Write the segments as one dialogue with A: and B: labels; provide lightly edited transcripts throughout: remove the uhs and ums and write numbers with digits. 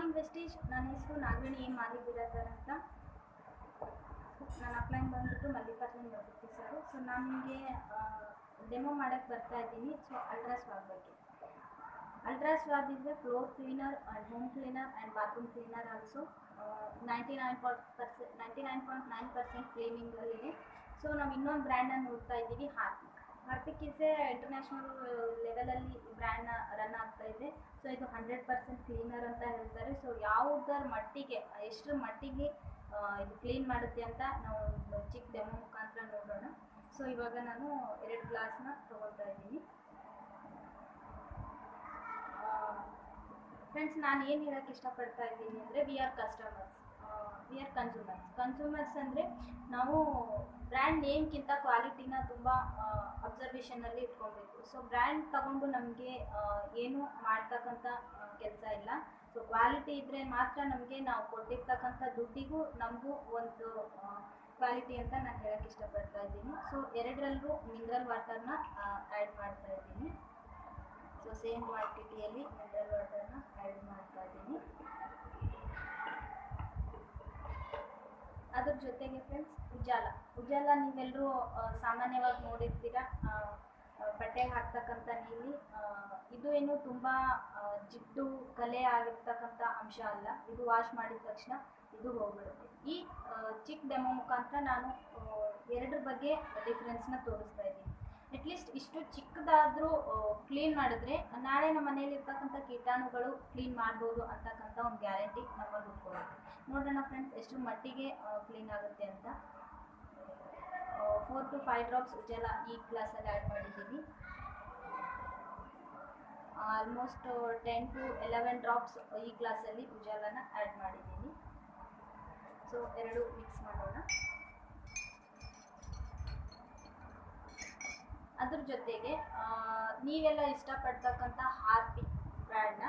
A: Morning Vestige. ನನ್ನ ಹೆಸರು Nagaveni M ಮಾಲಿಬಿರಾದರ್ ಅಂತ. ನನ್ನ ಅಪ್ಲೈನ್ ಬಂದ್ಬಿಟ್ಟು ಮಲ್ಲಿಕಾರ್ಜುನ್ ಯೋಗತಿ ಸರ್. ಸೊ ನಾನು ನಿಮಗೆ ಡೆಮೋ ಮಾಡೋಕ್ಕೆ ಬರ್ತಾ ಇದ್ದೀನಿ. ಸೊ ಅಲ್ಟ್ರಾ ಸ್ವಾಬ್ ಬಗ್ಗೆ. Ultra swab is a floor cleaner and home cleaner and bathroom cleaner also. 99.9% ಕ್ಲೀನಿಂಗಲ್ಲಿದೆ. ಸೊ ನಾವು ಇನ್ನೊಂದು ಬ್ರ್ಯಾಂಡನ್ನು ನೋಡ್ತಾ ಇದ್ದೀವಿ, Harpic. Harpic is a international ಲೆವೆಲಲ್ಲಿ ಬ್ರ್ಯಾಂಡ್ನ ರನ್ ಆಗ್ತಾ ಇದೆ. ಸೊ ಇದು 100% ಕ್ಲೀನರ್ ಅಂತ ಹೇಳ್ತಾರೆ. ಸೊ ಯಾವುದರ ಮಟ್ಟಿಗೆ, ಎಷ್ಟರ ಮಟ್ಟಿಗೆ ಇದು ಕ್ಲೀನ್ ಮಾಡುತ್ತೆ ಅಂತ ನಾವು ಚಿಕ್ಕ ಡೆಮೋ ಮುಖಾಂತರ ನೋಡೋಣ. ಸೊ ಇವಾಗ ನಾನು 2 ಗ್ಲಾಸ್ನ ತೊಗೊಳ್ತಾ ಇದ್ದೀನಿ. ಫ್ರೆಂಡ್ಸ್, ನಾನು ಏನು ಹೇಳೋಕ್ಕೆ ಇಷ್ಟಪಡ್ತಾ ಇದ್ದೀನಿ ಅಂದರೆ, ವಿ ಆರ್ ಕನ್ಸ್ಯೂಮರ್ಸ್ ಅಂದರೆ ನಾವು ಬ್ರ್ಯಾಂಡ್ ನೇಮ್ಗಿಂತ ಕ್ವಾಲಿಟಿನ ತುಂಬ ಅಬ್ಸರ್ವೇಷನಲ್ಲಿ ಇಟ್ಕೊಬೇಕು. ಸೊ ಬ್ರ್ಯಾಂಡ್ ತಗೊಂಡು ನಮಗೆ ಏನು ಮಾಡ್ತಕ್ಕಂಥ ಕೆಲಸ ಇಲ್ಲ. ಸೊ ಕ್ವಾಲಿಟಿ ಇದ್ದರೆ ಮಾತ್ರ ನಮಗೆ ನಾವು ಕೊಟ್ಟಿರ್ತಕ್ಕಂಥ ದುಡ್ಡಿಗೂ ನಮಗೂ ಒಂದು ಕ್ವಾಲಿಟಿ ಅಂತ ನಾನು ಹೇಳೋಕ್ಕೆ ಇಷ್ಟಪಡ್ತಾ ಇದ್ದೀನಿ. ಸೊ 2ರಲ್ಲೂ ಮಿನರಲ್ ವಾಟರ್ನ ಆ್ಯಡ್ ಮಾಡ್ತಾ ಇದ್ದೀನಿ. ಸೊ ಸೇಮ್ ಕ್ವಾಂಟಿಟಿಯಲ್ಲಿ ಮಿನರಲ್ ವಾಟರ್ನ ಆ್ಯಡ್ ಮಾಡ್ತಾ ಇದ್ದೀನಿ. ಅದ್ರ ಜೊತೆಗೆ ಫ್ರೆಂಡ್ಸ್, ಉಜಾಲ ನೀವೆಲ್ಲರೂ ಸಾಮಾನ್ಯವಾಗಿ ನೋಡಿರ್ತೀರ, ಬಟ್ಟೆಗೆ ಹಾಕ್ತಕ್ಕಂಥ ನೀಲಿ. ಇದು ಏನು ತುಂಬ ಜಿಡ್ಡು ಕಲೆ ಆಗಿರ್ತಕ್ಕಂಥ ಅಂಶ ಅಲ್ಲ. ಇದು ವಾಶ್ ಮಾಡಿದ ತಕ್ಷಣ ಇದು ಹೋಗ್ಬಿಡುತ್ತೆ. ಈ ಚಿಕ್ಕ ಡೆಮೋ ಮುಖಾಂತರ ನಾನು 2 ಬಗ್ಗೆ ಡಿಫ್ರೆನ್ಸ್ನ ತೋರಿಸ್ತಾ ಇದ್ದೀನಿ. ಅಟ್ಲೀಸ್ಟ್ ಇಷ್ಟು ಚಿಕ್ಕದಾದರೂ ಕ್ಲೀನ್ ಮಾಡಿದ್ರೆ ನಾಳೆ ನಮ್ಮ ಮನೇಲಿ ಇರ್ತಕ್ಕಂಥ ಕೀಟಾಣುಗಳು ಕ್ಲೀನ್ ಮಾಡ್ಬೋದು ಅಂತಕ್ಕಂಥ ಒಂದು ಗ್ಯಾರಂಟಿ ನಮ್ಮಲ್ಲಿ ಉಳ್ಕೊಳ್ಳುತ್ತೆ. ನೋಡೋಣ ಫ್ರೆಂಡ್ಸ್, ಎಷ್ಟು ಮಟ್ಟಿಗೆ ಕ್ಲೀನ್ ಆಗುತ್ತೆ ಅಂತ. 4 to 5 ಡ್ರಾಪ್ಸ್ ಉಜಾಲ ಈ ಗ್ಲಾಸಲ್ಲಿ ಆ್ಯಡ್ ಮಾಡಿದ್ದೀನಿ. ಆಲ್ಮೋಸ್ಟ್ 10 to 11 ಡ್ರಾಪ್ಸ್ ಈ ಗ್ಲಾಸಲ್ಲಿ ಉಜಾಲನ ಆ್ಯಡ್ ಮಾಡಿದ್ದೀನಿ. ಸೊ 2 ಮಿಕ್ಸ್ ಮಾಡೋಣ. ಅದ್ರ ಜೊತೆಗೆ ನೀವೆಲ್ಲ ಇಷ್ಟಪಡ್ತಕ್ಕಂಥ ಹಾರ್ಪಿಕ್ ಬ್ರ್ಯಾಂಡ್ನ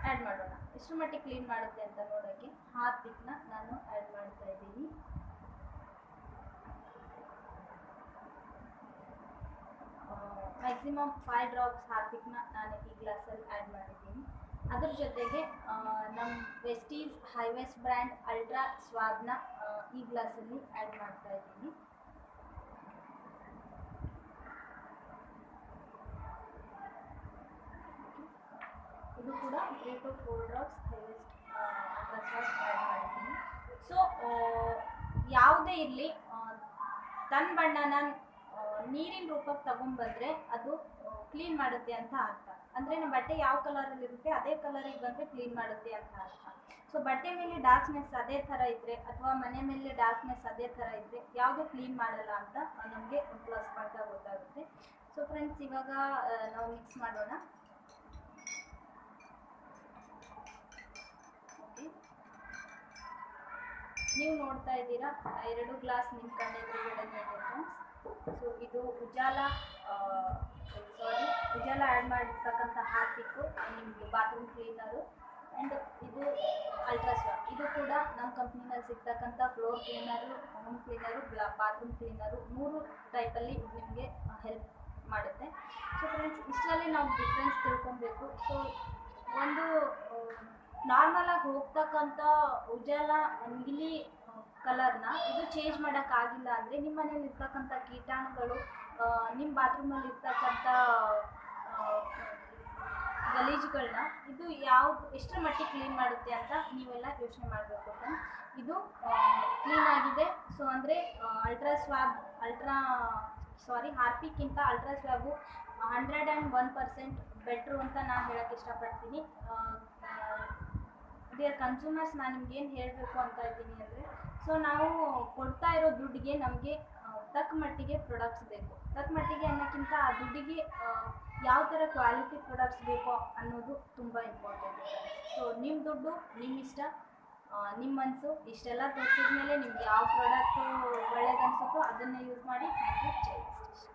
A: ಆ್ಯಡ್ ಮಾಡೋಣ. ಎಷ್ಟು ಮಟ್ಟಿಗೆ ಕ್ಲೀನ್ ಮಾಡುತ್ತೆ ಅಂತ ನೋಡೋಕ್ಕೆ ಹಾರ್ಪಿಕ್ನ ನಾನು ಆ್ಯಡ್ ಮಾಡ್ತಾ ಇದ್ದೀನಿ. ಮ್ಯಾಕ್ಸಿಮಮ್ 5 ಡ್ರಾಪ್ಸ್ ಹಾರ್ಪಿಕ್ನ ನಾನು ಈ ಗ್ಲಾಸಲ್ಲಿ ಆ್ಯಡ್ ಮಾಡಿದ್ದೀನಿ. ಅದ್ರ ಜೊತೆಗೆ ನಮ್ಮ ವೆಸ್ಟೀಸ್ ಹೈವೇಸ್ಟ್ ಬ್ರ್ಯಾಂಡ್ ಅಲ್ಟ್ರಾ ಸ್ವಾಬ್ನ ಈ ಗ್ಲಾಸಲ್ಲಿ ಆ್ಯಡ್ ಮಾಡ್ತಾ ಇದ್ದೀನಿ. ಇದು ಕೂಡ 3 to 4 ಡ್ರಾಪ್ಸ್ ಹೈವೇಸ್ಟ್ ಅಲ್ಟ್ರಾ ಸ್ವಾಬ್ ಆ್ಯಡ್ ಮಾಡಿದ್ದೀನಿ. ಸೊ ಯಾವುದೇ ಇರಲಿ, ತನ್ನ ಬಣ್ಣನ ನೀರಿನ ರೂಪಕ್ಕೆ ತಗೊಂಡ್ಬಂದರೆ ಅದು ಕ್ಲೀನ್ ಮಾಡುತ್ತೆ ಅಂತ ಅರ್ಥ. ಅಂದರೆ ನಮ್ಮ ಬಟ್ಟೆ ಯಾವ ಕಲರಲ್ಲಿ ಇರುತ್ತೆ ಅದೇ ಕಲರಿಗೆ ಬಂದರೆ ಕ್ಲೀನ್ ಮಾಡುತ್ತೆ ಅಂತ ಅರ್ಥ. ಸೊ ಬಟ್ಟೆ ಮೇಲೆ ಡಾರ್ಕ್ನೆಸ್ ಅದೇ ಥರ ಇದ್ದರೆ, ಅಥವಾ ಮನೆ ಮೇಲೆ ಡಾರ್ಕ್ನೆಸ್ ಅದೇ ಥರ ಇದ್ದರೆ ಯಾವುದೂ ಕ್ಲೀನ್ ಮಾಡಲ್ಲ ಅಂತ ನಮಗೆ ಪ್ಲಸ್ ಪಾಯಿಂಟ್ ಗೊತ್ತಾಗುತ್ತೆ. ಸೊ ಫ್ರೆಂಡ್ಸ್, ಇವಾಗ ನಾವು ಮಿಕ್ಸ್ ಮಾಡೋಣ. ಓಕೆ, ನೀವು ನೋಡ್ತಾ ಇದ್ದೀರಾ 2 ಗ್ಲಾಸ್ ನಿಮ್ಮ ಕಣ್ಣೆದುರುಗಡೆ ಇದೆ ಫ್ರೆಂಡ್ಸ್. ಸೊ ಇದು ಉಜಾಲ ಆ್ಯಡ್ ಮಾಡಿರ್ತಕ್ಕಂಥ ಹಾರ್ಪಿಕ್ಕು, ನಿಮ್ಮದು ಬಾತ್ರೂಮ್ ಕ್ಲೀನರು. ಆ್ಯಂಡ್ ಇದು ಅಲ್ಟ್ರಾ ಸ್ವಾಬ್. ಇದು ಕೂಡ ನಮ್ಮ ಕಂಪ್ನಿನಲ್ಲಿ ಸಿಗ್ತಕ್ಕಂಥ floor cleaner, home cleaner, bathroom cleaner 3 ಟೈಪಲ್ಲಿ ನಿಮಗೆ ಹೆಲ್ಪ್ ಮಾಡುತ್ತೆ. ಸೊ ಫ್ರೆಂಡ್ಸ್, ಇಷ್ಟರಲ್ಲಿ ನಾವು ಡಿಫ್ರೆನ್ಸ್ ತಿಳ್ಕೊಬೇಕು. ಸೊ ಒಂದು ನಾರ್ಮಲಾಗಿ ಹೋಗ್ತಕ್ಕಂಥ ಉಜಾಲ ನೀಲಿ ಕಲರ್ನ ಇದು ಚೇಂಜ್ ಮಾಡೋಕ್ಕಾಗಿಲ್ಲ ಅಂದರೆ, ನಿಮ್ಮ ಮನೇಲಿ ಇರ್ತಕ್ಕಂಥ ಕೀಟಾಣುಗಳು, ನಿಮ್ಮ ಬಾತ್ರೂಮಲ್ಲಿ ಇರ್ತಕ್ಕಂಥ ಗಲೀಜುಗಳನ್ನ ಇದು ಎಷ್ಟರ ಮಟ್ಟಿಗೆ ಕ್ಲೀನ್ ಮಾಡುತ್ತೆ ಅಂತ ನೀವೆಲ್ಲ ಯೋಚನೆ ಮಾಡಬೇಕು. ಇದು ಕ್ಲೀನ್ ಆಗಿದೆ. ಸೊ ಅಂದರೆ ಹಾರ್ಪಿಕ್ಕಿಂತ ಅಲ್ಟ್ರಾ ಸ್ವಾಬು 101% ಬೆಟ್ರು ಅಂತ ನಾನು ಹೇಳೋಕ್ಕೆ ಇಷ್ಟಪಡ್ತೀನಿ. ಡಿಯರ್ ಕನ್ಸ್ಯೂಮರ್ಸ್, ನಾನು ನಿಮ್ಗೇನು ಹೇಳಬೇಕು ಅಂತ ಇದ್ದೀನಿ ಅಂದರೆ, ಸೊ ನಾವು ಕೊಡ್ತಾ ಇರೋ ದುಡ್ಡಿಗೆ ನಮಗೆ ತಕ್ಕ ಮಟ್ಟಿಗೆ ಪ್ರಾಡಕ್ಟ್ಸ್ ಬೇಕು. ತಕ್ಕ ಮಟ್ಟಿಗೆ ಅನ್ನೋಕ್ಕಿಂತ ಆ ದುಡ್ಡಿಗೆ ಯಾವ ಥರ ಕ್ವಾಲಿಟಿ ಪ್ರಾಡಕ್ಟ್ಸ್ ಬೇಕೋ ಅನ್ನೋದು ತುಂಬ ಇಂಪಾರ್ಟೆಂಟ್. ಸೊ ನಿಮ್ಮ ದುಡ್ಡು, ನಿಮ್ಮ ಇಷ್ಟ, ನಿಮ್ಮ ಮನಸ್ಸು, ಇಷ್ಟೆಲ್ಲ ತೋರಿಸಿದ ಮೇಲೆ ನಿಮ್ಗೆ ಯಾವ ಪ್ರಾಡಕ್ಟು ಒಳ್ಳೇದನ್ಸುತ್ತೋ ಅದನ್ನೇ ಯೂಸ್ ಮಾಡಿ. Thank you. ಜೈ ಶ್ರೀ.